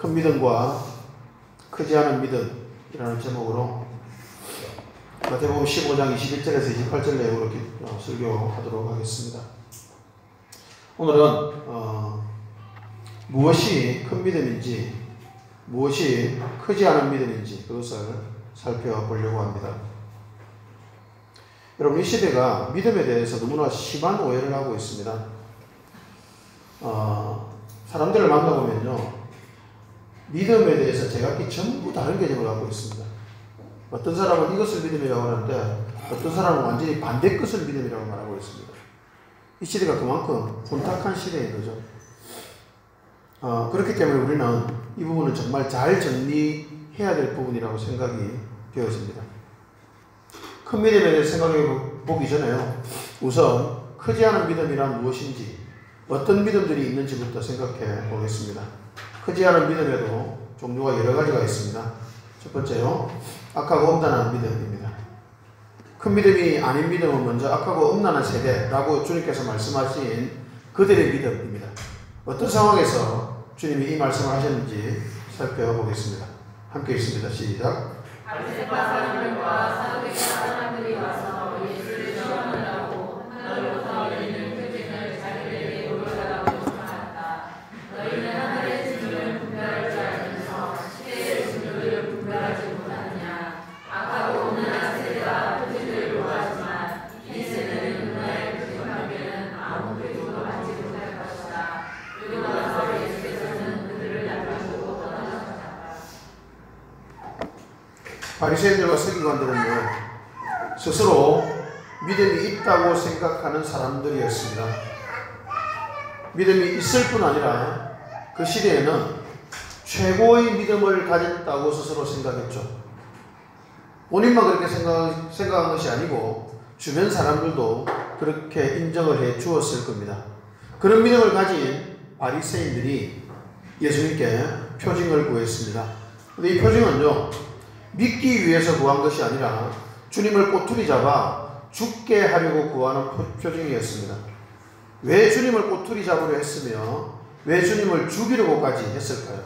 큰 믿음과 크지 않은 믿음이라는 제목으로 마태복음 15장 21절에서 28절 내용으로 설교하도록 하겠습니다. 오늘은 무엇이 큰 믿음인지, 무엇이 크지 않은 믿음인지 그것을 살펴보려고 합니다. 여러분, 이 시대가 믿음에 대해서 너무나 심한 오해를 하고 있습니다. 사람들을 만나보면요, 믿음에 대해서 제각기 전부 다른 개념을 갖고 있습니다. 어떤 사람은 이것을 믿음이라고 하는데 어떤 사람은 완전히 반대 것을 믿음이라고 말하고 있습니다. 이 시대가 그만큼 혼탁한 시대인 거죠. 그렇기 때문에 우리는 이 부분은 정말 잘 정리해야 될 부분이라고 생각이 되어집니다. 큰 믿음에 대해서 생각해 보기 전에요, 우선 크지 않은 믿음이란 무엇인지, 어떤 믿음들이 있는지부터 생각해 보겠습니다. 크지 않은 믿음에도 종류가 여러 가지가 있습니다. 첫 번째요, 악하고 엄난한 믿음입니다. 큰 믿음이 아닌 믿음은 먼저 악하고 엄난한 세대라고 주님께서 말씀하신 그들의 믿음입니다. 어떤 상황에서 주님이 이 말씀을 하셨는지 살펴보겠습니다. 함께 읽습니다. 시작. 바리새파 사람들과 사두개파 사람들이 와서 예수를 시험하려고 하늘로부터 내리는 표징을 자기들에게 보여달라고 요청하였다. 너희는 하늘의 진리를 분별할 줄 알면서 시대의 진리를 분별하지 못하느냐. 악하고 엄난한 세대가 표징을 요구하지만 이 세대는 문화의 표징밖에는 아무 표징도 받지 못할 것이다. 그리고 나서 예수께서는 그들을 놔두고 떠나셨다. 바리새인들과 서기관들은요, 스스로 믿음이 있다고 생각하는 사람들이었습니다. 믿음이 있을 뿐 아니라 그 시대에는 최고의 믿음을 가졌다고 스스로 생각했죠. 본인만 그렇게 생각한 것이 아니고 주변 사람들도 그렇게 인정을 해 주었을 겁니다. 그런 믿음을 가진 바리새인들이 예수님께 표징을 구했습니다. 그런데 이 표징은요, 믿기 위해서 구한 것이 아니라 주님을 꼬투리 잡아 죽게 하려고 구하는 표징이었습니다. 왜 주님을 꼬투리 잡으려 했으며 왜 주님을 죽이려고까지 했을까요?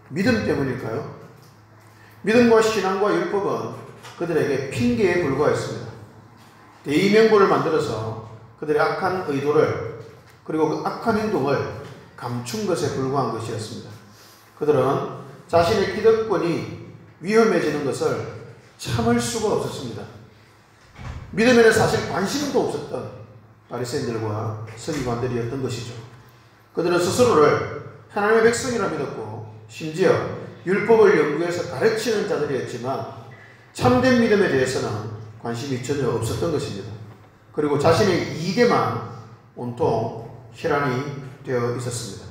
믿음 때문일까요? 믿음과 신앙과 율법은 그들에게 핑계에 불과했습니다. 대의명분을 만들어서 그들의 악한 의도를, 그리고 그 악한 행동을 감춘 것에 불과한 것이었습니다. 그들은 자신의 기득권이 위험해지는 것을 참을 수가 없었습니다. 믿음에는 사실 관심도 없었던 바리새인들과 서기관들이었던 것이죠. 그들은 스스로를 하나님의 백성이라 믿었고 심지어 율법을 연구해서 가르치는 자들이었지만 참된 믿음에 대해서는 관심이 전혀 없었던 것입니다. 그리고 자신의 이익에만 온통 혈안이 되어 있었습니다.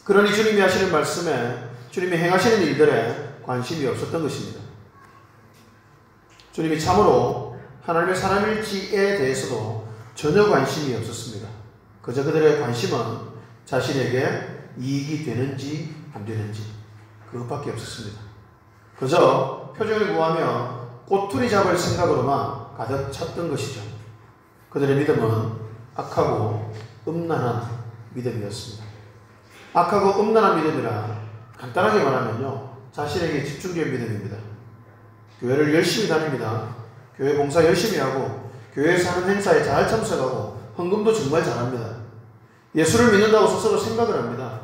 그러니 주님이 하시는 말씀에, 주님이 행하시는 일들에 관심이 없었던 것입니다. 주님이 참으로 하나님의 사람일지에 대해서도 전혀 관심이 없었습니다. 그저 그들의 관심은 자신에게 이익이 되는지 안 되는지 그것밖에 없었습니다. 그저 표징을 구하며 꼬투리 잡을 생각으로만 가득 찼던 것이죠. 그들의 믿음은 악하고 음란한 믿음이었습니다. 악하고 음란한 믿음이라 간단하게 말하면요, 자신에게 집중된 믿음입니다. 교회를 열심히 다닙니다. 교회 봉사 열심히 하고 교회에서 하는 행사에 잘 참석하고 헌금도 정말 잘합니다. 예수를 믿는다고 스스로 생각을 합니다.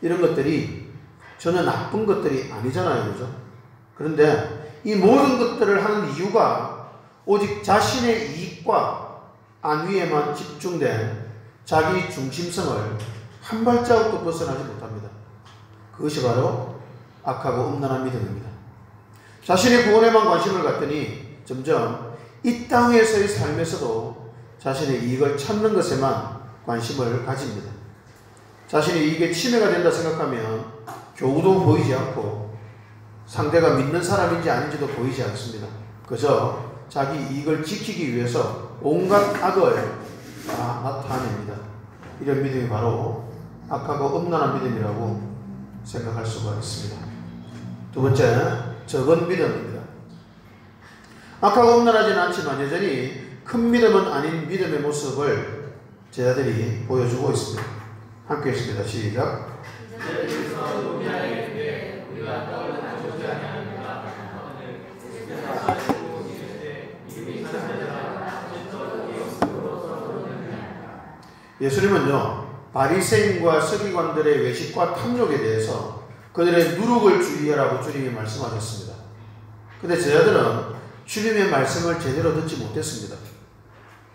이런 것들이 전혀 나쁜 것들이 아니잖아요, 그죠? 그런데 이 모든 것들을 하는 이유가 오직 자신의 이익과 안위에만 집중된 자기 중심성을 한 발자국도 벗어나지 못합니다. 그것이 바로 악하고 음란한 믿음입니다. 자신의 구원에만 관심을 갖더니 점점 이 땅에서의 삶에서도 자신의 이익을 찾는 것에만 관심을 가집니다. 자신의 이익에 침해가 된다 생각하면 교우도 보이지 않고 상대가 믿는 사람인지 아닌지도 보이지 않습니다. 그저 자기 이익을 지키기 위해서 온갖 악을 다 나타냅니다. 이런 믿음이 바로 악하고 음란한 믿음이라고 생각할 수가 있습니다. 두 번째, 적은 믿음입니다. 악하고 음란하지는 않지만 여전히 큰 믿음은 아닌 믿음의 모습을 제자들이 보여주고 있습니다. 함께 했습니다. 시작. 예수님은요, 바리새인과 서기관들의 외식과 탐욕에 대해서 그들의 누룩을 주의하라고 주님이 말씀하셨습니다. 근데 제자들은 주님의 말씀을 제대로 듣지 못했습니다.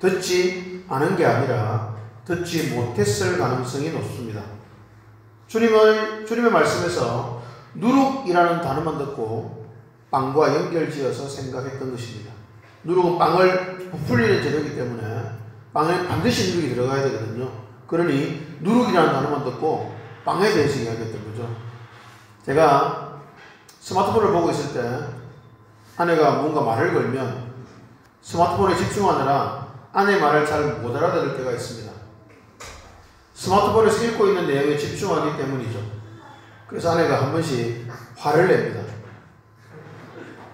듣지 않은 게 아니라 듣지 못했을 가능성이 높습니다. 주님의 말씀에서 누룩이라는 단어만 듣고 빵과 연결지어서 생각했던 것입니다. 누룩은 빵을 부풀리는 재료이기 때문에 빵에 반드시 누룩이 들어가야 되거든요. 그러니 누룩이라는 단어만 듣고 빵에 대해서 이야기했던 거죠. 제가 스마트폰을 보고 있을 때 아내가 뭔가 말을 걸면 스마트폰에 집중하느라 아내 말을 잘 못 알아들을 때가 있습니다. 스마트폰에서 읽고 있는 내용에 집중하기 때문이죠. 그래서 아내가 한 번씩 화를 냅니다.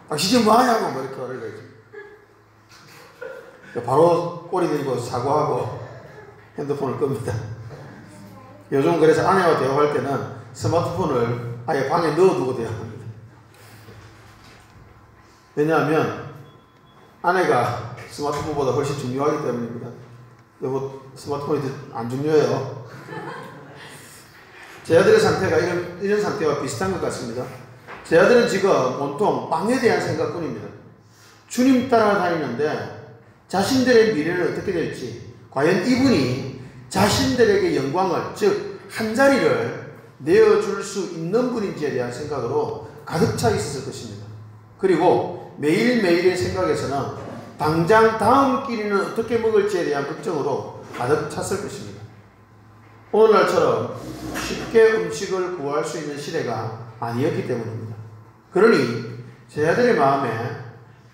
당신 지금 뭐하냐고 뭐 이렇게 화를 내죠. 바로 꼬리 들고 사과하고 핸드폰을 끕니다. 요즘 그래서 아내와 대화할 때는 스마트폰을 아예 방에 넣어두고 대화합니다. 왜냐하면 아내가 스마트폰보다 훨씬 중요하기 때문입니다. 여보, 스마트폰이 안 중요해요. 제 아들의 상태가 이런 상태와 비슷한 것 같습니다. 제 아들은 지금 온통 빵에 대한 생각뿐입니다. 주님 따라다니는데 자신들의 미래는 어떻게 될지, 과연 이분이 자신들에게 영광을, 즉 한자리를 내어줄 수 있는 분인지에 대한 생각으로 가득 차 있었을 것입니다. 그리고 매일매일의 생각에서는 당장 다음 끼니는 어떻게 먹을지에 대한 걱정으로 가득 찼을 것입니다. 오늘날처럼 쉽게 음식을 구할 수 있는 시대가 아니었기 때문입니다. 그러니 제 아들의 마음에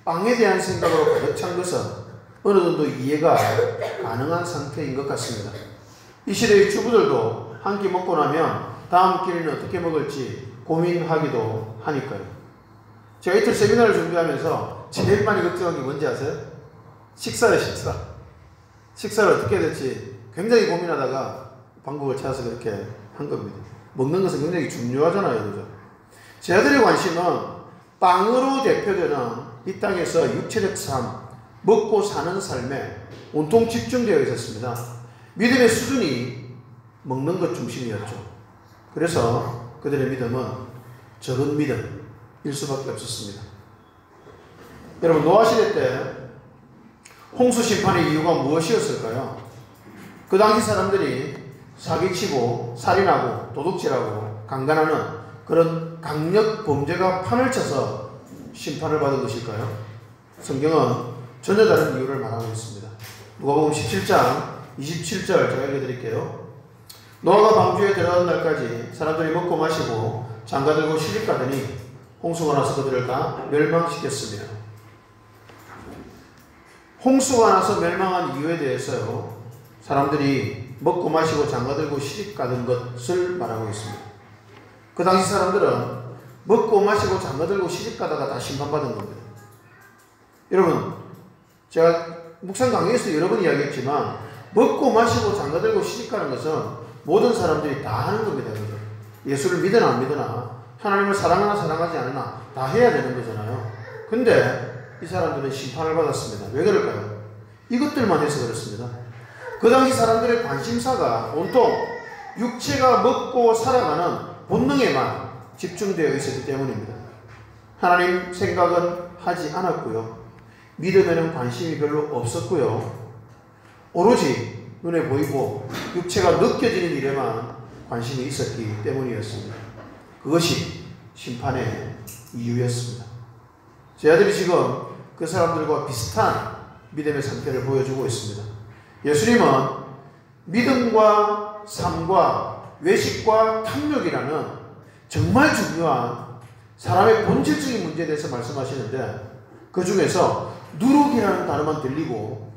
빵에 대한 생각으로 가득 찬 것은 어느 정도 이해가 가능한 상태인 것 같습니다. 이 시대의 주부들도 한 끼 먹고 나면 다음 끼니는 어떻게 먹을지 고민하기도 하니까요. 제가 이틀 세미나를 준비하면서 제일 많이 걱정한 게 뭔지 아세요? 식사를 어떻게 해야 될지 굉장히 고민하다가 방법을 찾아서 그렇게 한 겁니다. 먹는 것은 굉장히 중요하잖아요. 그죠? 제 아들의 관심은 빵으로 대표되는 이 땅에서 육체적 삶, 먹고 사는 삶에 온통 집중되어 있었습니다. 믿음의 수준이 먹는 것 중심이었죠. 그래서 그들의 믿음은 적은 믿음일 수밖에 없었습니다. 여러분, 노아 시대 때 홍수 심판의 이유가 무엇이었을까요? 그 당시 사람들이 사기치고 살인하고 도둑질하고 강간하는 그런 강력 범죄가 판을 쳐서 심판을 받은 것일까요? 성경은 전혀 다른 이유를 말하고 있습니다. 누가복음 17장 27절 제가 읽어드릴게요. 노아가 방주에 들어가는 날까지 사람들이 먹고 마시고 장가들고 시집가더니 홍수가 나서 그들을 다 멸망시켰습니다. 홍수가 나서 멸망한 이유에 대해서요, 사람들이 먹고 마시고 장가들고 시집가던 것을 말하고 있습니다. 그 당시 사람들은 먹고 마시고 장가들고 시집가다가 다 심판받은 겁니다. 여러분, 제가 묵상 강의에서 여러 번 이야기했지만 먹고 마시고 장가들고 시집가는 것은 모든 사람들이 다 하는 겁니다. 그죠? 예수를 믿으나 안 믿으나, 하나님을 사랑하나 사랑하지 않으나 다 해야 되는 거잖아요. 근데 이 사람들은 심판을 받았습니다. 왜 그럴까요? 이것들만 해서 그렇습니다. 그 당시 사람들의 관심사가 온통 육체가 먹고 살아가는 본능에만 집중되어 있었기 때문입니다. 하나님 생각은 하지 않았고요. 믿음에는 관심이 별로 없었고요. 오로지 눈에 보이고 육체가 느껴지는 일에만 관심이 있었기 때문이었습니다. 그것이 심판의 이유였습니다. 제 아들이 지금 그 사람들과 비슷한 믿음의 상태를 보여주고 있습니다. 예수님은 믿음과 삶과 외식과 탐욕이라는 정말 중요한 사람의 본질적인 문제에 대해서 말씀하시는데, 그 중에서 누룩이라는 단어만 들리고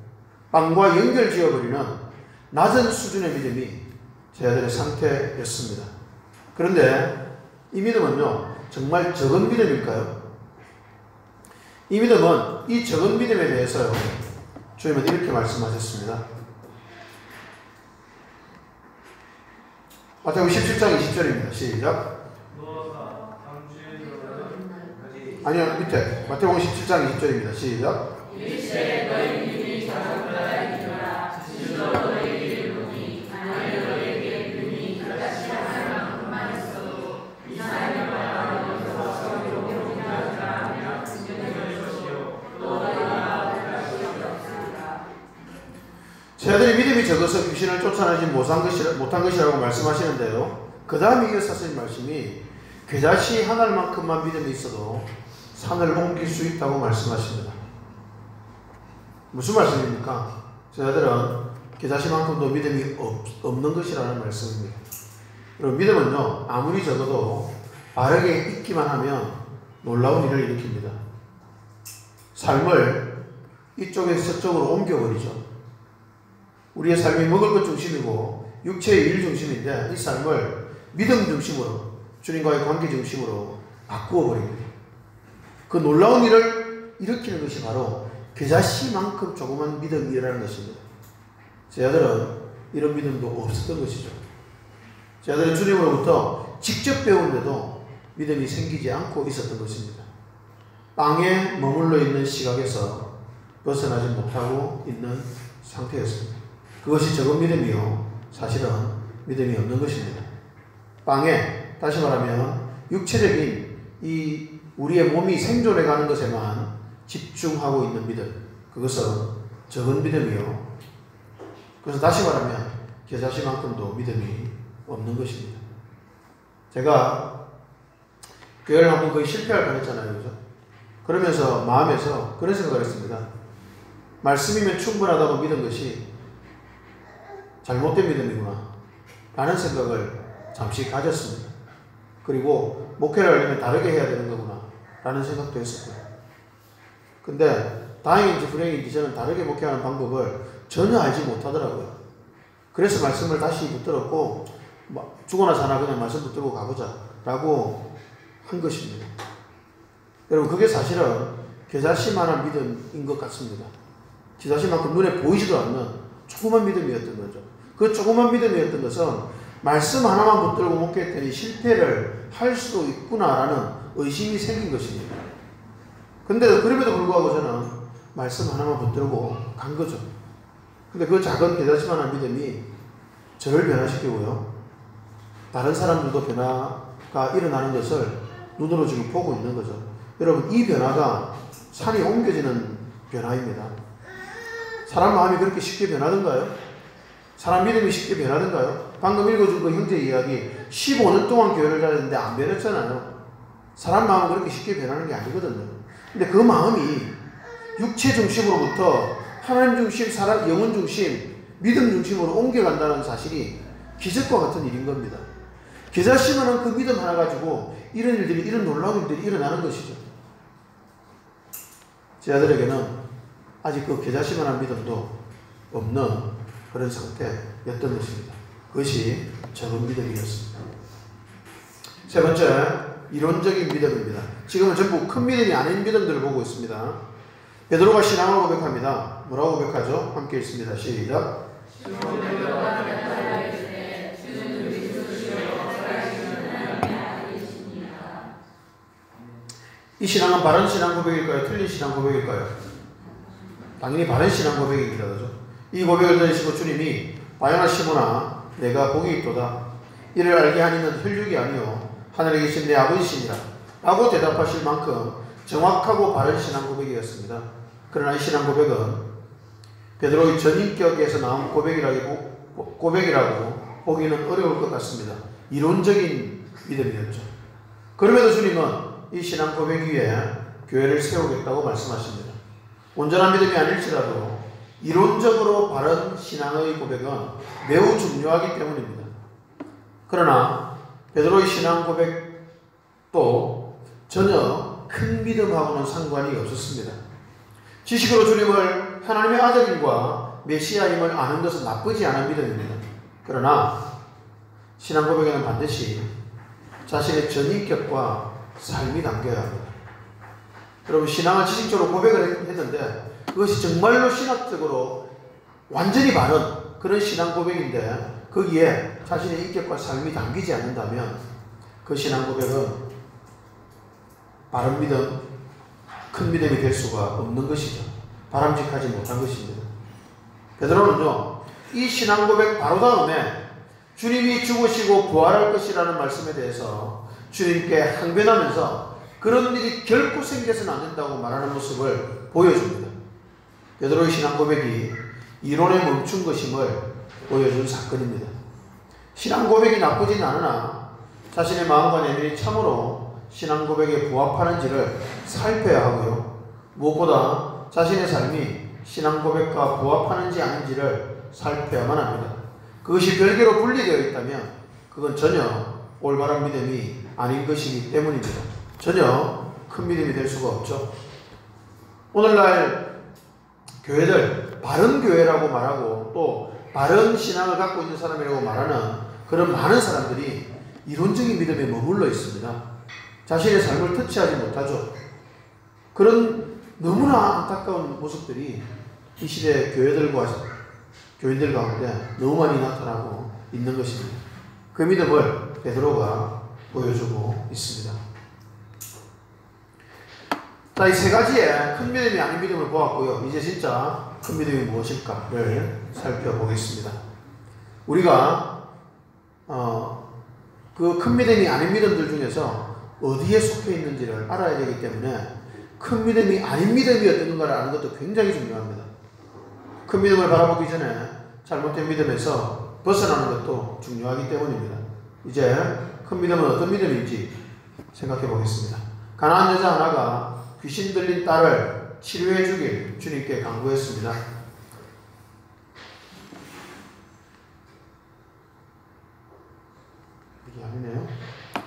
빵과 연결지어버리는 낮은 수준의 믿음이 제 아들의 상태였습니다. 그런데 이 믿음은요, 정말 적은 믿음일까요? 이 믿음은, 이 적은 믿음에 대해서요, 주님은 이렇게 말씀하셨습니다. 마태복음 17장 20절입니다. 시작. 아니요, 밑에 마태복음 17장 20절입니다. 시작. 일체 너희 믿음이 작은 자의 기도라 스스로 너희에게 이르노니 믿음이 적어서 귀신을 쫓아내지 못한 것이라고 말씀하시는데요. 그 다음에 이어서 하신 말씀이 겨자씨 한 알만큼만 믿음이 있어도 산을 옮길 수 있다고 말씀하십니다. 무슨 말씀입니까? 저희들은 겨자씨만큼도 믿음이 없는 것이라는 말씀입니다. 여러분, 믿음은요, 아무리 적어도 바르게 있기만 하면 놀라운 일을 일으킵니다. 삶을 이쪽에서 저쪽으로 옮겨버리죠. 우리의 삶이 먹을 것 중심이고 육체의 일 중심인데 이 삶을 믿음 중심으로, 주님과의 관계 중심으로 바꾸어버립니다. 그 놀라운 일을 일으키는 것이 바로 겨자씨만큼 조그만 믿음이라는 것입니다. 제 아들은 이런 믿음도 없었던 것이죠. 제 아들은 주님으로부터 직접 배우는데도 믿음이 생기지 않고 있었던 것입니다. 땅에 머물러 있는 시각에서 벗어나지 못하고 있는 상태였습니다. 그것이 적은 믿음이요, 사실은 믿음이 없는 것입니다. 땅에, 다시 말하면 육체적인 이 우리의 몸이 생존해 가는 것에만 집중하고 있는 믿음, 그것은 적은 믿음이요, 그래서 다시 말하면 겨자씨만큼도 믿음이 없는 것입니다. 제가 교회를 한번 거의 실패할 뻔했잖아요, 그죠? 그러면서 마음에서 그런 생각을 했습니다. 말씀이면 충분하다고 믿은 것이 잘못된 믿음이구나 라는 생각을 잠시 가졌습니다. 그리고 목회를 하려면 다르게 해야 되는 거구나 라는 생각도 했었고요. 근데 다행인지 불행인지 저는 다르게 목회하는 방법을 전혀 알지 못하더라고요. 그래서 말씀을 다시 붙들었고 죽어나 사나 그냥 말씀 붙들고 가보자 라고 한 것입니다. 여러분, 그게 사실은 겨자씨만한 믿음인 것 같습니다. 겨자씨만큼 눈에 보이지도 않는 조그만 믿음이었던 거죠. 그 조그만 믿음이었던 것은 말씀 하나만 붙들고 목회했더니 실패를 할 수도 있구나라는 의심이 생긴 것입니다. 근데 그럼에도 불구하고 저는 말씀 하나만 붙들고 간 거죠. 근데 그 작은 겨자씨만한 믿음이 저를 변화시키고요, 다른 사람들도 변화가 일어나는 것을 눈으로 지금 보고 있는 거죠. 여러분, 이 변화가 산이 옮겨지는 변화입니다. 사람 마음이 그렇게 쉽게 변하던가요? 사람 믿음이 쉽게 변하던가요? 방금 읽어준 그 형제 이야기, 15년 동안 교회를 다녔는데 안 변했잖아요. 사람 마음은 그렇게 쉽게 변하는 게 아니거든요. 근데 그 마음이 육체 중심으로부터 하나님 중심, 사람, 영혼 중심, 믿음 중심으로 옮겨간다는 사실이 기적과 같은 일인 겁니다. 겨자씨만한 그 믿음 하나 가지고 이런 일들이, 이런 놀라운 일들이 일어나는 것이죠. 제 아들에게는 아직 그 겨자씨만한 믿음도 없는 그런 상태였던 것입니다. 그것이 적은 믿음이었습니다. 세 번째, 이론적인 믿음입니다. 지금은 전부 큰 믿음이 아닌 믿음들을 보고 있습니다. 베드로가 신앙을 고백합니다. 뭐라고 고백하죠? 함께 읽습니다. 시작. 이 신앙은 바른 신앙 고백일까요? 틀린 신앙 고백일까요? 당연히 바른 신앙 고백입니다. 그죠? 이 고백을 들으시고 주님이 바요나 시몬아, 내가 복이 있도다. 이를 알게 하는 이는 혈육이 아니요 하늘에 계신 내 아버지시니라 라고 대답하실 만큼 정확하고 바른 신앙 고백이었습니다. 그러나 이 신앙 고백은 베드로의 전인격에서 나온 고백이라고 보기는 어려울 것 같습니다. 이론적인 믿음이었죠. 그럼에도 주님은 이 신앙 고백 위에 교회를 세우겠다고 말씀하십니다. 온전한 믿음이 아닐지라도 이론적으로 바른 신앙의 고백은 매우 중요하기 때문입니다. 그러나 베드로의 신앙 고백도 전혀 큰 믿음하고는 상관이 없었습니다. 지식으로 주님을 하나님의 아들임과 메시아임을 아는 것은 나쁘지 않은 믿음입니다. 그러나 신앙 고백에는 반드시 자신의 전인격과 삶이 담겨야 합니다. 여러분, 신앙을 지식적으로 고백을 했는데 그것이 정말로 신학적으로 완전히 바른 그런 신앙 고백인데 거기에 자신의 인격과 삶이 담기지 않는다면 그 신앙 고백은 바른 믿음, 큰 믿음이 될 수가 없는 것이죠. 바람직하지 못한 것입니다. 베드로는요, 이 신앙 고백 바로 다음에 주님이 죽으시고 부활할 것이라는 말씀에 대해서 주님께 항변하면서 그런 일이 결코 생겨서는 안 된다고 말하는 모습을 보여줍니다. 베드로의 신앙 고백이 이론에 멈춘 것임을 보여준 사건입니다. 신앙 고백이 나쁘진 않으나 자신의 마음과 내면이 참으로 신앙 고백에 부합하는지를 살펴야 하고요. 무엇보다 자신의 삶이 신앙 고백과 부합하는지 아닌지를 살펴야만 합니다. 그것이 별개로 분리되어 있다면 그건 전혀 올바른 믿음이 아닌 것이기 때문입니다. 전혀 큰 믿음이 될 수가 없죠. 오늘날 교회들 바른 교회라고 말하고 또 바른 신앙을 갖고 있는 사람이라고 말하는 그런 많은 사람들이 이론적인 믿음에 머물러 있습니다. 자신의 삶을 터치하지 못하죠. 그런 너무나 안타까운 모습들이 이 시대 교인들 가운데 너무 많이 나타나고 있는 것입니다. 그 믿음을 베드로가 보여주고 있습니다. 자, 이 세 가지의 큰 믿음이 아닌 믿음을 보았고요. 이제 진짜 큰 믿음이 무엇일까를 살펴보겠습니다. 우리가 그 큰 믿음이 아닌 믿음들 중에서 어디에 속해 있는지를 알아야 되기 때문에 큰 믿음이 아닌 믿음이 어떤가를 아는 것도 굉장히 중요합니다. 큰 믿음을 바라보기 전에 잘못된 믿음에서 벗어나는 것도 중요하기 때문입니다. 이제 큰 믿음은 어떤 믿음인지 생각해 보겠습니다. 가난한 여자 하나가 귀신 들린 딸을 치료해 주길 주님께 간구했습니다. 이게 아니네요.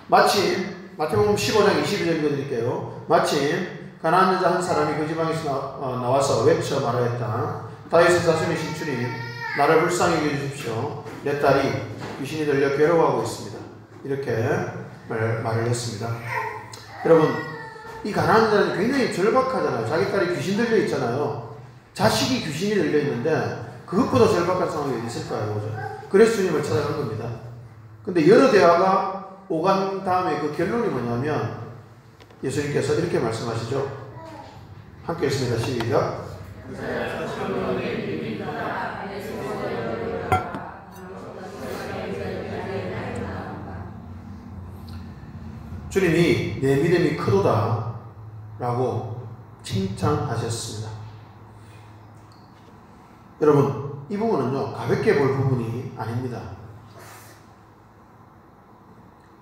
마침 마태복음 15장 22절 읽어드릴게요. 마침 가난한 여자 한 사람이 그 지방에서 나와서 외쳐 말하였다. 다윗의 자손이신 주님, 나를 불쌍히 여겨주십시오. 내 딸이 귀신이 들려 괴로워하고 있습니다. 이렇게 말을 했습니다. 여러분, 이 가난한 자는 굉장히 절박하잖아요. 자기 딸이 귀신 들려 있잖아요. 자식이 귀신이 들려 있는데 그것보다 절박한 상황이 어디 있을까요? 그죠? 그래서 주님을 찾아간 겁니다. 근데 여러 대화가 오간 다음에 그 결론이 뭐냐면 예수님께서 이렇게 말씀하시죠. 함께 읽습니다. 시작. 주님이 내 믿음이 크도다 라고 칭찬하셨습니다. 여러분, 이 부분은요 가볍게 볼 부분이 아닙니다.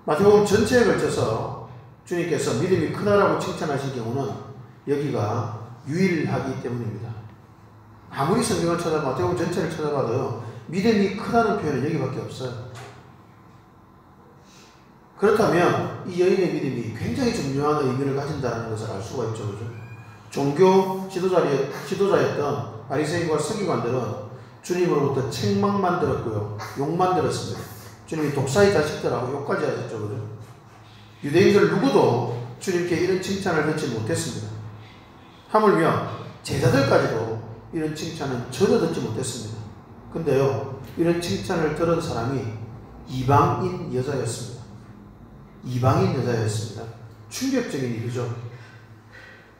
마태복음 전체에 걸쳐서 주님께서 믿음이 크다라고 칭찬하신 경우는 여기가 유일하기 때문입니다. 아무리 성경을 마태복음 전체를 찾아봐도 믿음이 크다는 표현은 여기밖에 없어요. 그렇다면 이 여인의 믿음이 굉장히 중요한 의미를 가진다는 것을 알 수가 있죠. 그죠? 종교 지도자였던 바리새인과 서기관들은 주님으로부터 책망만 들었고요. 욕만 들었습니다. 주님이 독사의 자식들하고 욕까지 하셨죠. 그죠? 유대인들 누구도 주님께 이런 칭찬을 듣지 못했습니다. 하물며 제자들까지도 이런 칭찬은 전혀 듣지 못했습니다. 근데요, 이런 칭찬을 들은 사람이 이방인 여자였습니다. 이방인 여자였습니다. 충격적인 일이죠.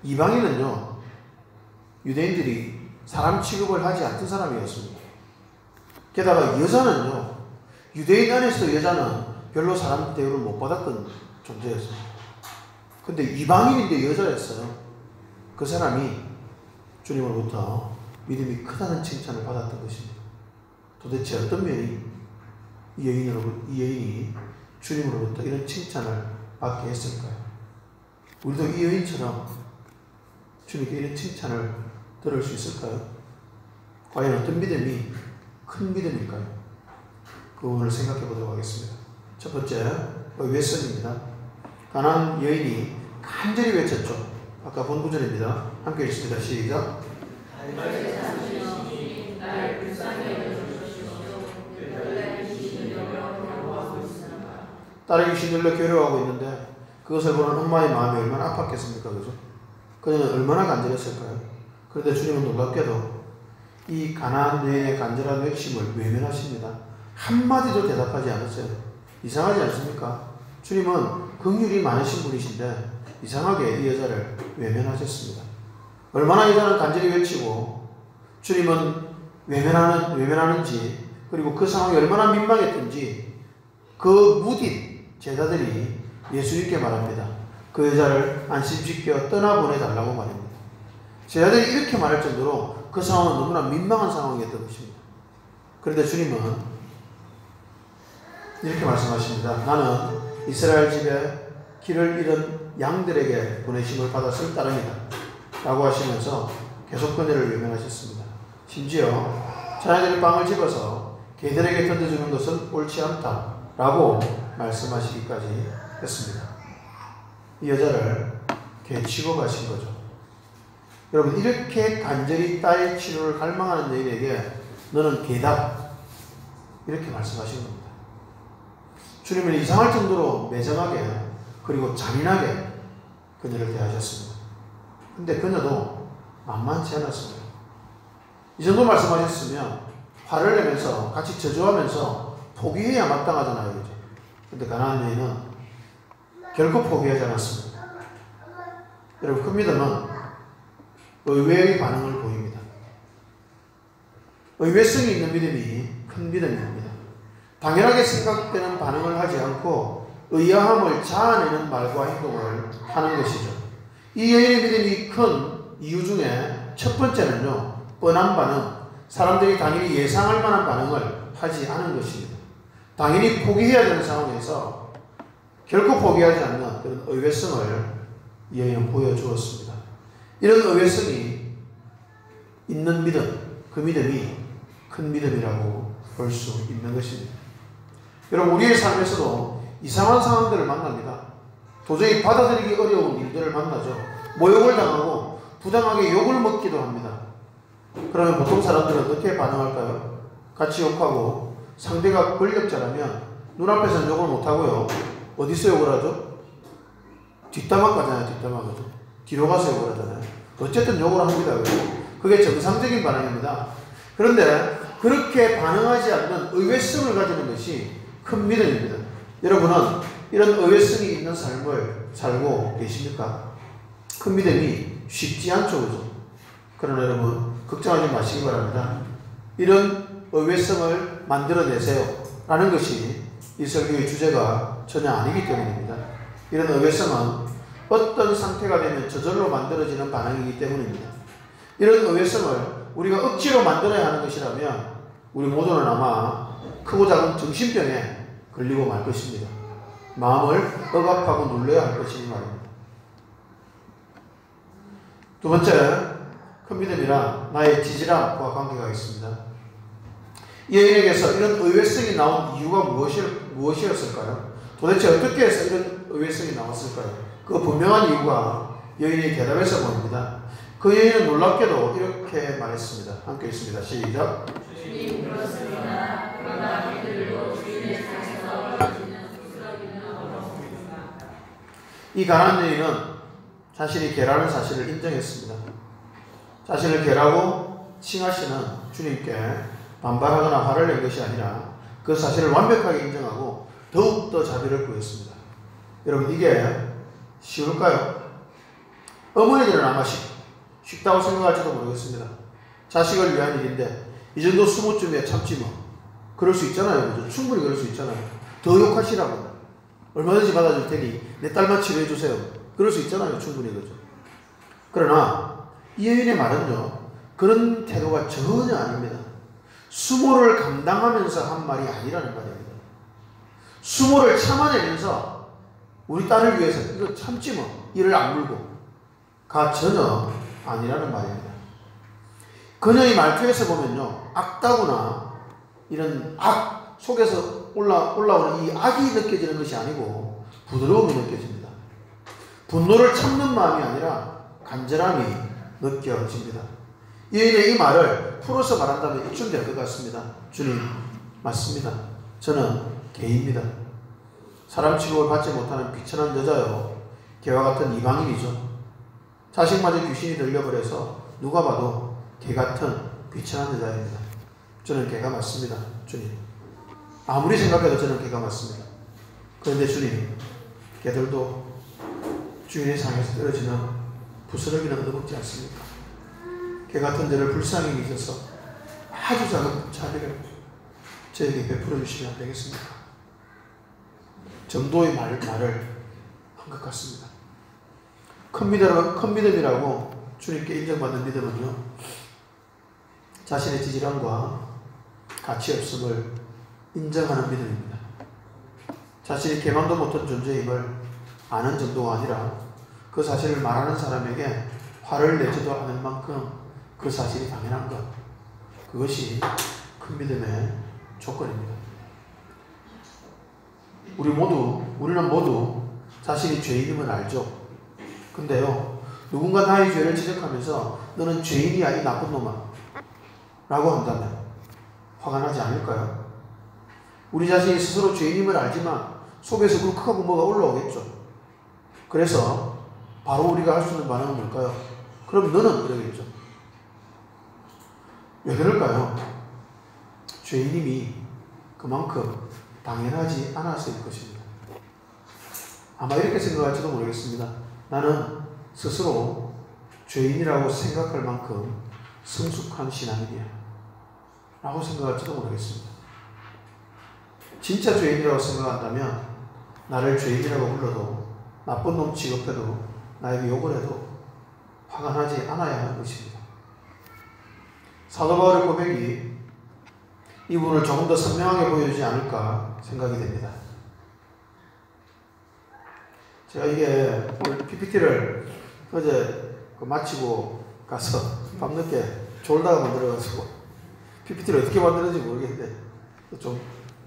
이방인은요, 유대인들이 사람 취급을 하지 않던 사람이었습니다. 게다가 여자는요, 유대인 안에서도 여자는 별로 사람 대우를 못 받았던 존재였습니다. 근데 이방인인데 여자였어요. 그 사람이 주님으로부터 믿음이 크다는 칭찬을 받았던 것입니다. 도대체 어떤 면이 이 여인이 주님으로부터 이런 칭찬을 받게 했을까요? 우리도 이 여인처럼 주님께 이런 칭찬을 들을 수 있을까요? 과연 어떤 믿음이 큰 믿음일까요? 그 부분을 생각해 보도록 하겠습니다. 첫 번째, 웨슨입니다. 가난한 여인이 간절히 외쳤죠. 아까 본 구절입니다. 함께 읽습니다. 시작. 딸이 귀신 들려 괴로워하고 있는데 그것을 보는 엄마의 마음이 얼마나 아팠겠습니까? 그죠? 그녀는 얼마나 간절했을까요? 그런데 주님은 놀랍게도 이 가난한 여인의 간절한 외침을 외면하십니다. 한마디도 대답하지 않았어요. 이상하지 않습니까? 주님은 긍휼이 많으신 분이신데 이상하게 이 여자를 외면하셨습니다. 얼마나 여자는 간절히 외치고 주님은 외면하는지, 그리고 그 상황이 얼마나 민망했던지 그 무딘 제자들이 예수님께 말합니다. 그 여자를 안심시켜 떠나보내달라고 말합니다. 제자들이 이렇게 말할 정도로 그 상황은 너무나 민망한 상황이었던 것입니다. 그런데 주님은 이렇게 말씀하십니다. 나는 이스라엘 집에 길을 잃은 양들에게 보내심을 받았을 따름이다 라고 하시면서 계속 그네를 외면하셨습니다. 심지어 자녀들이 빵을 집어서 개들에게 던져주는 것은 옳지 않다 라고 말씀하시기까지 했습니다. 이 여자를 개 취급하신 거죠. 여러분, 이렇게 간절히 딸의 치료를 갈망하는 여인에게 너는 개다 이렇게 말씀하신 겁니다. 주님은 이상할 정도로 매정하게 그리고 잔인하게 그녀를 대하셨습니다. 근데 그녀도 만만치 않았습니다. 이 정도 말씀하셨으면 화를 내면서 같이 저주하면서 포기해야 마땅하잖아요. 그죠? 근데 가나안 여인은 결코 포기하지 않았습니다. 여러분, 큰 믿음은 의외의 반응을 보입니다. 의외성이 있는 믿음이 큰 믿음입니다. 당연하게 생각되는 반응을 하지 않고 의아함을 자아내는 말과 행동을 하는 것이죠. 이 여인의 믿음이 큰 이유 중에 첫 번째는요, 뻔한 반응, 사람들이 당연히 예상할 만한 반응을 하지 않은 것입니다. 당연히 포기해야 되는 상황에서 결코 포기하지 않는 그런 의외성을 이 여인은 보여주었습니다. 이런 의외성이 있는 믿음, 그 믿음이 큰 믿음이라고 볼 수 있는 것입니다. 여러분, 우리의 삶에서도 이상한 상황들을 만납니다. 도저히 받아들이기 어려운 일들을 만나죠. 모욕을 당하고 부당하게 욕을 먹기도 합니다. 그러면 보통 사람들은 어떻게 반응할까요? 같이 욕하고 상대가 권력자라면 눈앞에서는 욕을 못하고요. 어디서 욕을 하죠? 뒷담화 가잖아요. 뒷담화 가죠. 뒤로 가서 욕을 하잖아요. 어쨌든 욕을 합니다. 그게 정상적인 반응입니다. 그런데 그렇게 반응하지 않는 의외성을 가지는 것이 큰 믿음입니다. 여러분은 이런 의외성이 있는 삶을 살고 계십니까? 큰 믿음이 쉽지 않죠. 그죠? 그러나 여러분, 걱정하지 마시기 바랍니다. 이런 의외성을 만들어내세요 라는 것이 이 설교의 주제가 전혀 아니기 때문입니다. 이런 의외성은 어떤 상태가 되면 저절로 만들어지는 반응이기 때문입니다. 이런 의외성을 우리가 억지로 만들어야 하는 것이라면 우리 모두는 아마 크고 작은 정신병에 걸리고 말 것입니다. 마음을 억압하고 눌러야 할 것이니 말입니다. 두 번째, 큰 믿음이란 나의 지지람과 관계가 있습니다. 이 여인에게서 이런 의외성이 나온 이유가 무엇이었을까요? 도대체 어떻게 해서 이런 의외성이 나왔을까요? 그 분명한 이유가 여인의 대답에서 보입니다. 그 여인은 놀랍게도 이렇게 말했습니다. 함께 읽습니다. 시작. 주님, 그렇습니다. 그러나 개들도 주인의 상에서 떨어지는 부스러기는 어렵습니다. 이 가난한 여인은 자신이 개라는 사실을 인정했습니다. 자신을 개라고 칭하시는 주님께 반발하거나 화를 낸 것이 아니라 그 사실을 완벽하게 인정하고 더욱더 자비를 구했습니다. 여러분, 이게 쉬울까요? 어머니들은 아마 쉽다고 생각할지도 모르겠습니다. 자식을 위한 일인데 이 정도 수모쯤에 참지 뭐. 그럴 수 있잖아요. 그죠? 충분히 그럴 수 있잖아요. 더 욕하시라고. 얼마든지 받아줄 테니 내 딸만 치료해 주세요. 그럴 수 있잖아요. 충분히. 그죠? 그러나 이 여인의 말은요, 그런 태도가 전혀 아닙니다. 수모를 감당하면서 한 말이 아니라는 말입니다. 수모를 참아내면서 우리 딸을 위해서 이거 참지 뭐, 이를 악물고 가 전혀 아니라는 말입니다. 그녀의 말투에서 보면요, 악다구나 이런 악 속에서 올라오는 이 악이 느껴지는 것이 아니고 부드러움이 느껴집니다. 분노를 참는 마음이 아니라 간절함이 느껴집니다. 이 여인의 이 말을 풀어서 말한다면 이쯤 될 것 같습니다. 주님, 맞습니다. 저는 개입니다. 사람 취급을 받지 못하는 비천한 여자요. 개와 같은 이방인이죠. 자식마저 귀신이 들려버려서 누가 봐도 개 같은 비천한 여자입니다. 저는 개가 맞습니다. 주님. 아무리 생각해도 저는 개가 맞습니다. 그런데 주님, 개들도 주인의 상에서 떨어지는 부스러기는 얻어먹지 않습니까? 개 같은 저를 불쌍히 여기셔서 아주 작은 자비를 저에게 베풀어 주시면 안 되겠습니까? 정도의 말을 한 것 같습니다. 큰 믿음이라고 주님께 인정받는 믿음은요, 자신의 지지람과 가치 없음을 인정하는 믿음입니다. 자신이 개망도 못한 존재임을 아는 정도가 아니라 그 사실을 말하는 사람에게 화를 내지도 않을 만큼 그 사실이 당연한 것, 그것이 큰 믿음의 조건입니다. 우리는 모두 자신이 죄인임을 알죠. 근데요, 누군가 나의 죄를 지적하면서 너는 죄인이야 이 나쁜 놈아 라고 한다면 화가 나지 않을까요? 우리 자신이 스스로 죄인임을 알지만 속에서 굴컥하고 뭐가 올라오겠죠. 그래서 바로 우리가 할 수 있는 반응은 뭘까요? 그럼 너는 그러겠죠. 왜 그럴까요? 죄인임이 그만큼 당연하지 않아서일 것입니다. 아마 이렇게 생각할지도 모르겠습니다. 나는 스스로 죄인이라고 생각할 만큼 성숙한 신앙이야 라고 생각할지도 모르겠습니다. 진짜 죄인이라고 생각한다면 나를 죄인이라고 불러도 나쁜 놈 취급해도 나에게 욕을 해도 화가 나지 않아야 하는 것입니다. 사도 바울의 고백이 이 부분을 조금 더 선명하게 보여주지 않을까 생각이 됩니다. 제가 이게 오늘 PPT를 어제 마치고 가서 밤늦게 졸다가 만들어가지고 PPT를 어떻게 만드는지 모르겠는데 좀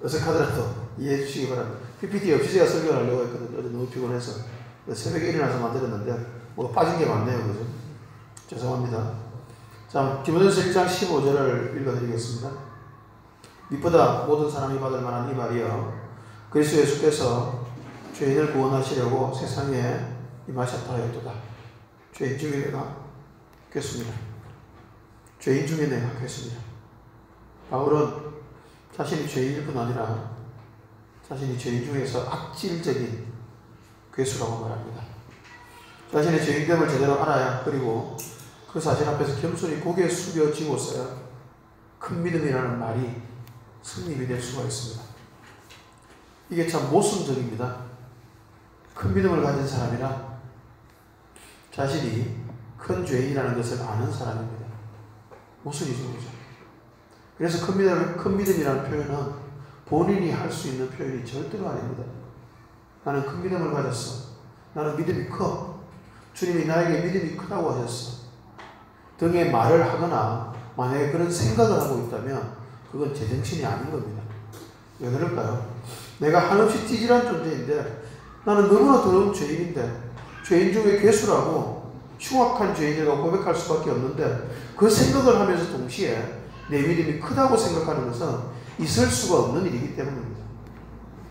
어색하더라도 이해해 주시기 바랍니다. PPT 없이 제가 설교를 하려고 했거든요. 어제 너무 피곤해서 새벽에 일어나서 만들었는데 뭐가 빠진 게 많네요. 그죠? 죄송합니다. 자, 디모데전서 1장 15절을 읽어드리겠습니다. 밑보다 모든 사람이 받을 만한 이 말이여 그리스도 예수께서 죄인을 구원하시려고 세상에 임하셨다 하였도다. 죄인 중에 내가 겠습니다. 죄인 중에 내가 겠습니다. 바울은 자신이 죄인일 뿐 아니라 자신이 죄인 중에서 악질적인 괴수라고 말합니다. 자신의 죄인됨을 제대로 알아야, 그리고 그 사실 앞에서 겸손히 고개 숙여지고서야 큰 믿음이라는 말이 승립이 될 수가 있습니다. 이게 참 모순적입니다. 큰 믿음을 가진 사람이라 자신이 큰 죄인이라는 것을 아는 사람입니다. 모순이죠. 그래서 큰 믿음이라는 표현은 본인이 할 수 있는 표현이 절대로 아닙니다. 나는 큰 믿음을 가졌어. 나는 믿음이 커. 주님이 나에게 믿음이 크다고 하셨어. 등의 말을 하거나 만약에 그런 생각을 하고 있다면 그건 제정신이 아닌 겁니다. 왜 그럴까요? 내가 한없이 찌질한 존재인데, 나는 너무나 더러운 죄인인데, 죄인 중에 괴수라고 흉악한 죄인이라고 고백할 수밖에 없는데, 그 생각을 하면서 동시에 내 믿음이 크다고 생각하는 것은 있을 수가 없는 일이기 때문입니다.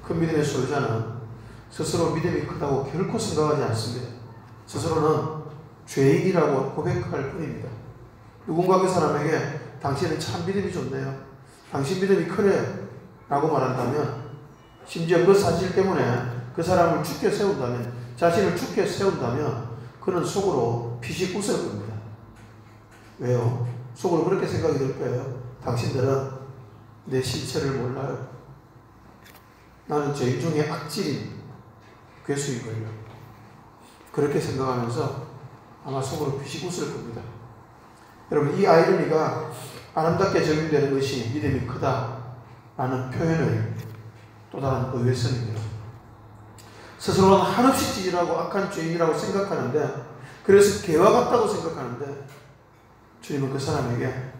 큰 믿음의 소유자는 스스로 믿음이 크다고 결코 생각하지 않습니다. 스스로는 죄인이라고 고백할 뿐입니다. 누군가 그 사람에게 당신은 참 믿음이 좋네요, 당신 믿음이 크네 라고 말한다면, 심지어 그 사실 때문에 그 사람을 죽게 세운다면, 자신을 죽게 세운다면 그는 속으로 피식 웃을 겁니다. 왜요? 속으로 그렇게 생각이 들 거예요. 당신들은 내 실체를 몰라요. 나는 죄인 중에 악질인 괴수이걸요. 그렇게 생각하면서 아마 속으로 피식 웃을 겁니다. 여러분, 이 아이러니가 아름답게 적용되는 것이 믿음이 크다라는 표현의 또 다른 의외성입니다. 스스로는 한없이 찌질하고 악한 죄인이라고 생각하는데, 그래서 개와 같다고 생각하는데, 주님은 그 사람에게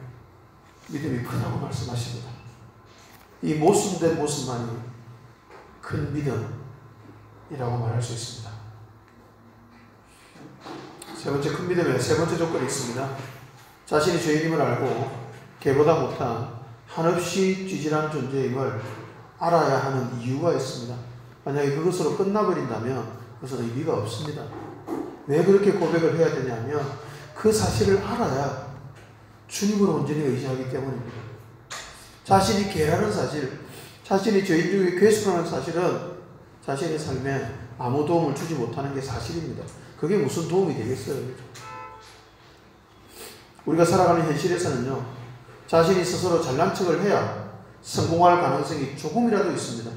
믿음이 크다고 말씀하십니다. 이 모순된 모습만이 큰 믿음이라고 말할 수 있습니다. 세 번째, 큰 믿음의 세 번째 조건이 있습니다. 자신이 죄인임을 알고 개보다 못한 한없이 찌질한 존재임을 알아야 하는 이유가 있습니다. 만약에 그것으로 끝나버린다면 그것은 의미가 없습니다. 왜 그렇게 고백을 해야 되냐면, 그 사실을 알아야 주님을 온전히 의지하기 때문입니다. 자신이 개라는 사실, 자신이 죄인 중에 괴수라는 사실은 자신의 삶에 아무 도움을 주지 못하는 게 사실입니다. 그게 무슨 도움이 되겠어요? 우리가 살아가는 현실에서는요, 자신이 스스로 잘난 척을 해야 성공할 가능성이 조금이라도 있습니다.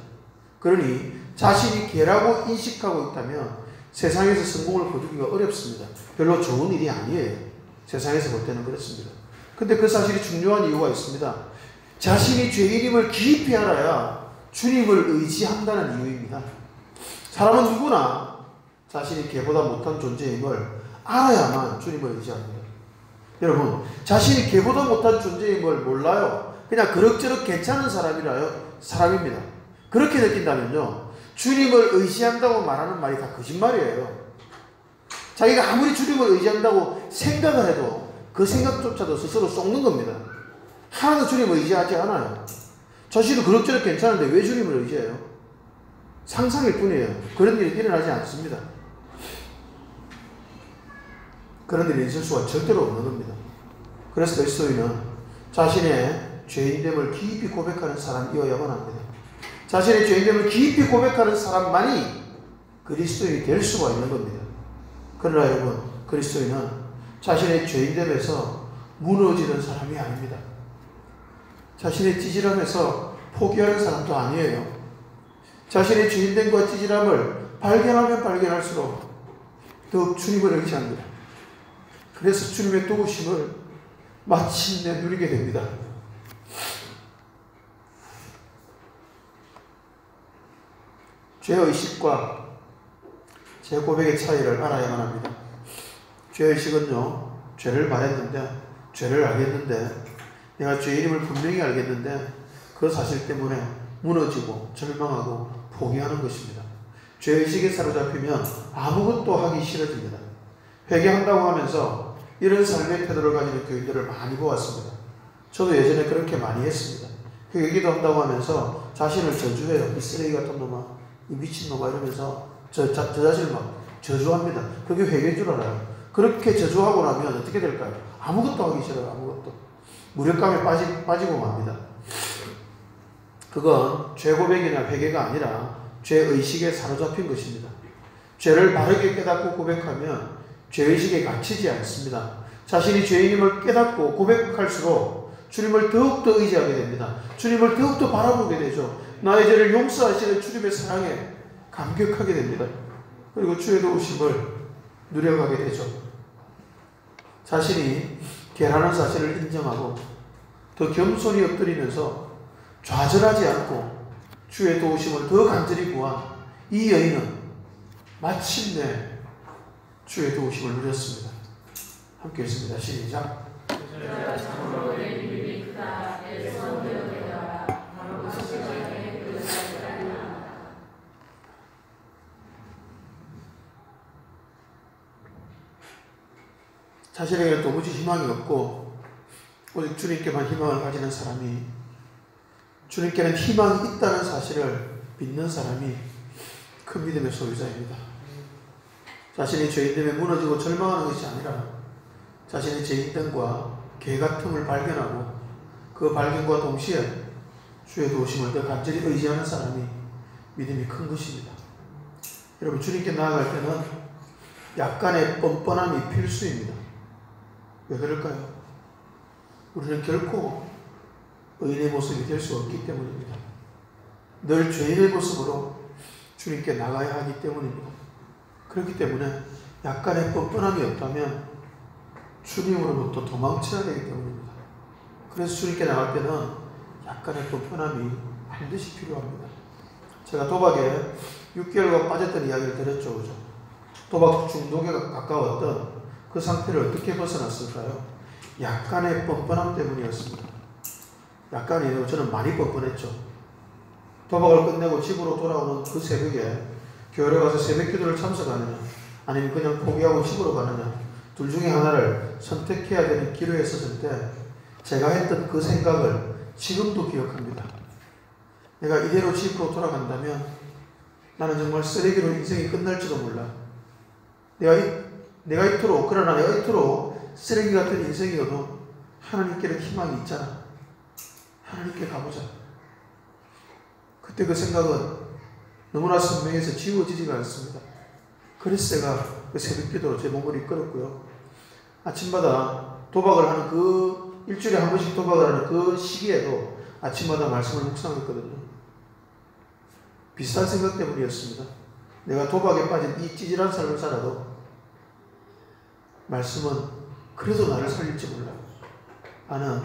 그러니 자신이 개라고 인식하고 있다면 세상에서 성공을 거두기가 어렵습니다. 별로 좋은 일이 아니에요. 세상에서 볼 때는 그렇습니다. 근데 그 사실이 중요한 이유가 있습니다. 자신이 죄인임을 깊이 알아야 주님을 의지한다는 이유입니다. 사람은 누구나 자신이 개보다 못한 존재임을 알아야만 주님을 의지합니다. 여러분, 자신이 개보다 못한 존재임을 몰라요. 그냥 그럭저럭 괜찮은 사람입니다. 그렇게 느낀다면요, 주님을 의지한다고 말하는 말이 다 거짓말이에요. 자기가 아무리 주님을 의지한다고 생각을 해도 그 생각조차도 스스로 속는 겁니다. 하나도 주님을 의지하지 않아요. 자신은 그럭저럭 괜찮은데 왜 주님을 의지해요? 상상일 뿐이에요. 그런 일이 일어나지 않습니다. 그런 일이 있을 수가 절대로 없는 겁니다. 그래서 그리스도인은 자신의 죄인됨을 깊이 고백하는 사람이어야만 합니다. 자신의 죄인됨을 깊이 고백하는 사람만이 그리스도인이 될 수가 있는 겁니다. 그러나 여러분, 그리스도인은 자신의 죄인됨에서 무너지는 사람이 아닙니다. 자신의 찌질함에서 포기하는 사람도 아니에요. 자신의 죄인됨과 찌질함을 발견하면 발견할수록 더욱 주님을 의지합니다. 그래서 주님의 도우심을 마침내 누리게 됩니다. 죄의식과 재고백의 차이를 알아야만 합니다. 죄의식은요, 죄를 말했는데, 죄를 알겠는데, 내가 죄인임을 분명히 알겠는데 그 사실 때문에 무너지고 절망하고 포기하는 것입니다. 죄의식에 사로잡히면 아무것도 하기 싫어집니다. 회개한다고 하면서 이런 삶의 태도를 가지는 교인들을 많이 보았습니다. 저도 예전에 그렇게 많이 했습니다. 회개기도 한다고 하면서 자신을 저주해요. 이 쓰레기 같은 놈아, 이 미친놈아 이러면서 저 자신을 막 저주합니다. 그게 회개인 줄 알아요. 그렇게 저주하고 나면 어떻게 될까요? 아무것도 하기 싫어요. 아무것도. 무력감에 빠지고 맙니다. 그건 죄고백이나 회개가 아니라 죄의식에 사로잡힌 것입니다. 죄를 바르게 깨닫고 고백하면 죄의식에 갇히지 않습니다. 자신이 죄인임을 깨닫고 고백할수록 주님을 더욱더 의지하게 됩니다. 주님을 더욱더 바라보게 되죠. 나의 죄를 용서하시는 주님의 사랑에 감격하게 됩니다. 그리고 주의 도우심을 누려가게 되죠. 자신이 개라는 사실을 인정하고 더 겸손히 엎드리면서 좌절하지 않고 주의 도우심을 더 간절히 구한 이 여인은 마침내 주의 도우심을 누렸습니다. 함께 읽습니다. 시작. 자신에게 도무지 희망이 없고 오직 주님께만 희망을 가지는 사람이, 주님께는 희망이 있다는 사실을 믿는 사람이 큰 믿음의 소유자입니다. 자신이 죄인됨에 무너지고 절망하는 것이 아니라 자신의 죄인됨과 개같음을 발견하고 그 발견과 동시에 주의 도우심을 더 간절히 의지하는 사람이 믿음이 큰 것입니다. 여러분, 주님께 나아갈 때는 약간의 뻔뻔함이 필수입니다. 왜 그럴까요? 우리는 결코 의인의 모습이 될 수 없기 때문입니다. 늘 죄인의 모습으로 주님께 나가야 하기 때문입니다. 그렇기 때문에 약간의 뻔뻔함이 없다면 주님으로부터 도망쳐야 되기 때문입니다. 그래서 주님께 나갈 때는 약간의 뻔뻔함이 반드시 필요합니다. 제가 도박에 6개월간 빠졌던 이야기를 들었죠. 그죠? 도박 중독에 가까웠던 그 상태를 어떻게 벗어났을까요? 약간의 뻔뻔함 때문이었습니다. 약간이에요. 저는 많이 뻔뻔했죠. 도박을 끝내고 집으로 돌아오는 그 새벽에 교회에 가서 새벽 기도를 참석하느냐 아니면 그냥 포기하고 집으로 가느냐, 둘 중에 하나를 선택해야 되는 기로에 섰을 때 제가 했던 그 생각을 지금도 기억합니다. 내가 이대로 집으로 돌아간다면 나는 정말 쓰레기로 인생이 끝날지도 몰라. 내가 이토록 쓰레기 같은 인생이어도 하나님께는 희망이 있잖아. 하나님께 가보자. 그때 그 생각은 너무나 선명해서 지워지지가 않습니다. 그래서 제가 그 새벽 기도로 제 몸을 이끌었고요. 아침마다 도박을 하는 그 일주일에 한 번씩 도박을 하는 그 시기에도 아침마다 말씀을 묵상했거든요. 비슷한 생각 때문이었습니다. 내가 도박에 빠진 이 찌질한 삶을 살아도 말씀은 그래도 나를 살릴지 몰라. 나는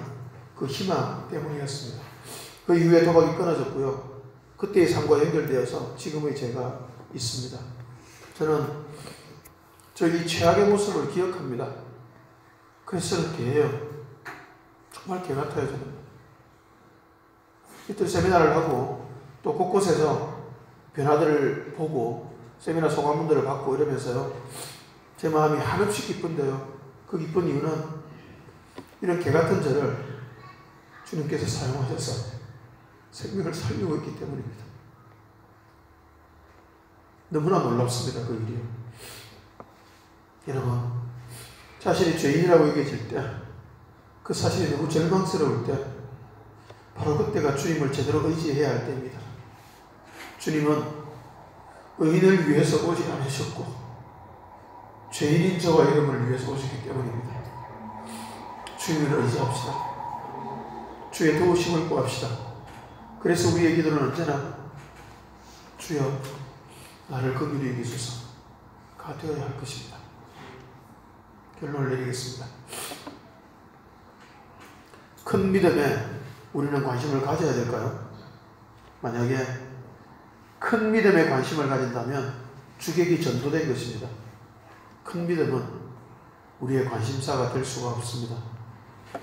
그 희망 때문이었습니다. 그 이후에 도박이 끊어졌고요. 그때의 삶과 연결되어서 지금의 제가 있습니다. 저는 저희 최악의 모습을 기억합니다. 그래서 저는 개예요. 정말 개 같아요. 저는 이틀 세미나를 하고 또 곳곳에서 변화들을 보고 세미나 소감문들을 받고 이러면서요, 제 마음이 한없이 기쁜데요, 그 기쁜 이유는 이런 개 같은 저를 주님께서 사용하셔서 생명을 살리고 있기 때문입니다. 너무나 놀랍습니다. 그 일이요. 여러분, 자신이 죄인이라고 여겨질 때, 그 사실이 너무 절망스러울 때, 바로 그때가 주님을 제대로 의지해야 할 때입니다. 주님은 의인을 위해서 오지 않으셨고 죄인인 저와 여러분을 위해서 오셨기 때문입니다. 주님을 의지합시다. 주의 도우심을 구합시다. 그래서 우리의 기도는 언제나 주여 나를 긍휼히 여기소서가 되어야 할 것입니다. 결론을 내리겠습니다. 큰 믿음에 우리는 관심을 가져야 될까요? 만약에 큰 믿음에 관심을 가진다면 주객이 전도된 것입니다. 큰 믿음은 우리의 관심사가 될 수가 없습니다.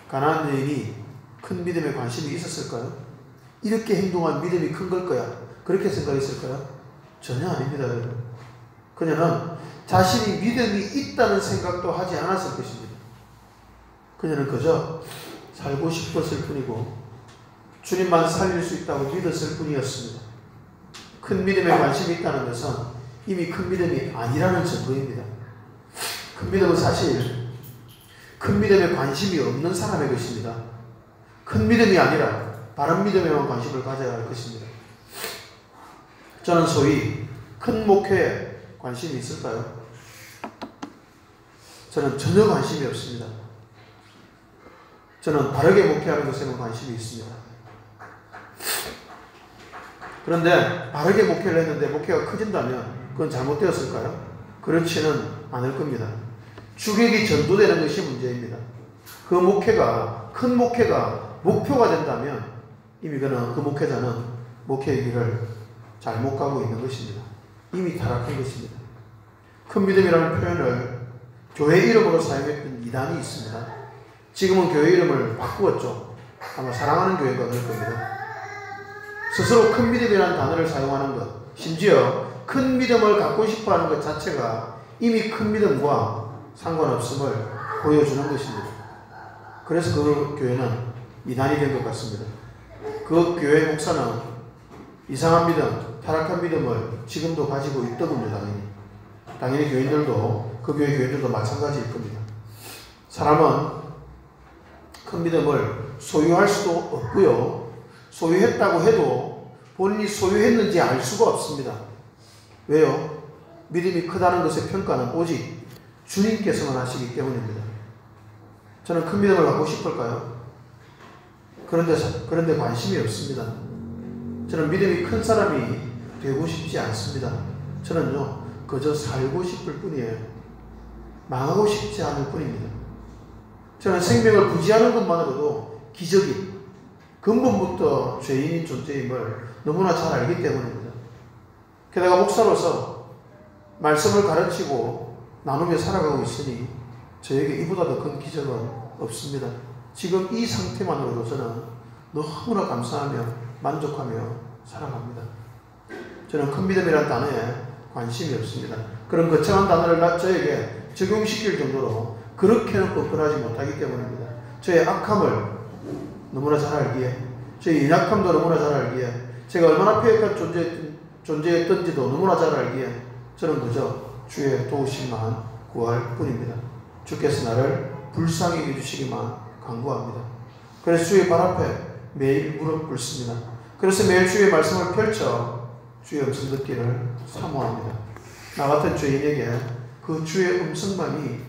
가나안 여인이 큰 믿음에 관심이 있었을까요? 이렇게 행동한 믿음이 큰 걸 거야, 그렇게 생각했을까요? 전혀 아닙니다. 여러분. 그녀는 자신이 믿음이 있다는 생각도 하지 않았을 것입니다. 그녀는 그저 살고 싶었을 뿐이고 주님만 살릴 수 있다고 믿었을 뿐이었습니다. 큰 믿음에 관심이 있다는 것은 이미 큰 믿음이 아니라는 증거입니다. 큰 믿음은 사실 큰 믿음에 관심이 없는 사람의 것입니다. 큰 믿음이 아니라 바른 믿음에만 관심을 가져야 할 것입니다. 저는 소위 큰 목회에 관심이 있을까요? 저는 전혀 관심이 없습니다. 저는 바르게 목회하는 것에만 관심이 있습니다. 그런데 바르게 목회를 했는데 목회가 커진다면 그건 잘못되었을까요? 그렇지는 않을 겁니다. 주객이 전도되는 것이 문제입니다. 그 목회가, 큰 목회가 목표가 된다면 이미 그 목회자는 목회의 길을 잘못 가고 있는 것입니다. 이미 타락한 것입니다. 큰 믿음이라는 표현을 교회 이름으로 사용했던 이단이 있습니다. 지금은 교회 이름을 바꾸었죠. 아마 사랑하는 교회가 그럴 겁니다. 스스로 큰 믿음이라는 단어를 사용하는 것, 심지어 큰 믿음을 갖고 싶어하는 것 자체가 이미 큰 믿음과 상관없음을 보여주는 것입니다. 그래서 그 교회는 이단이 된 것 같습니다. 그 교회 목사는 이상한 믿음, 타락한 믿음을 지금도 가지고 있더군요. 당연히 교인들도, 그 교회 교인들도 마찬가지일 겁니다. 사람은 큰 믿음을 소유할 수도 없고요, 소유했다고 해도 본인이 소유했는지 알 수가 없습니다. 왜요? 믿음이 크다는 것의 평가는 오직 주님께서만 하시기 때문입니다. 저는 큰 믿음을 갖고 싶을까요? 그런데 관심이 없습니다. 저는 믿음이 큰 사람이 되고 싶지 않습니다. 저는요, 그저 살고 싶을 뿐이에요. 망하고 싶지 않을 뿐입니다. 저는 생명을 부지하는 것만으로도 기적이, 근본부터 죄인인 존재임을 너무나 잘 알기 때문입니다. 게다가 목사로서 말씀을 가르치고 나누며 살아가고 있으니 저에게 이보다 더 큰 기적은 없습니다. 지금 이 상태만으로도 저는 너무나 감사하며 만족하며 살아갑니다. 저는 큰 믿음이라는 단어에 관심이 없습니다. 그런 거창한 단어를 저에게 적용시킬 정도로 그렇게는 뻔뻔하지 못하기 때문입니다. 저의 악함을 너무나 잘 알기에, 저의 연약함도 너무나 잘 알기에, 제가 얼마나 폐역한 존재였던지도 너무나 잘 알기에 저는 그저 주의 도우심만 구할 뿐입니다. 주께서 나를 불쌍히 여겨주시기만 간구합니다. 그래서 주의 발 앞에 매일 무릎 꿇습니다. 그래서 매일 주의 말씀을 펼쳐 주의 음성 듣기를 사모합니다. 나 같은 죄인에게 그 주의 음성만이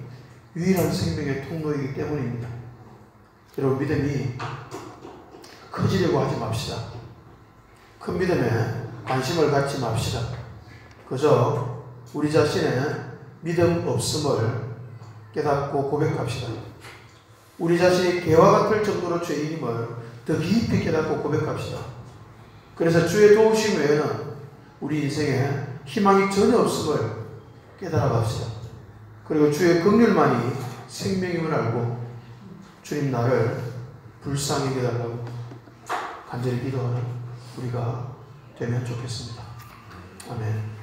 유일한 생명의 통로이기 때문입니다. 여러분, 믿음이 커지려고 하지 맙시다. 큰 믿음에 관심을 갖지 맙시다. 그저 우리 자신의 믿음 없음을 깨닫고 고백합시다. 우리 자신이 개와 같을 정도로 죄인임을 더 깊이 깨닫고 고백합시다. 그래서 주의 도우심 외에는 우리 인생에 희망이 전혀 없음을 깨달아 갑시다. 그리고 주의 긍휼만이 생명임을 알고 주님 나를 불쌍히 여겨달라고 간절히 기도하는 우리가 되면 좋겠습니다. 아멘.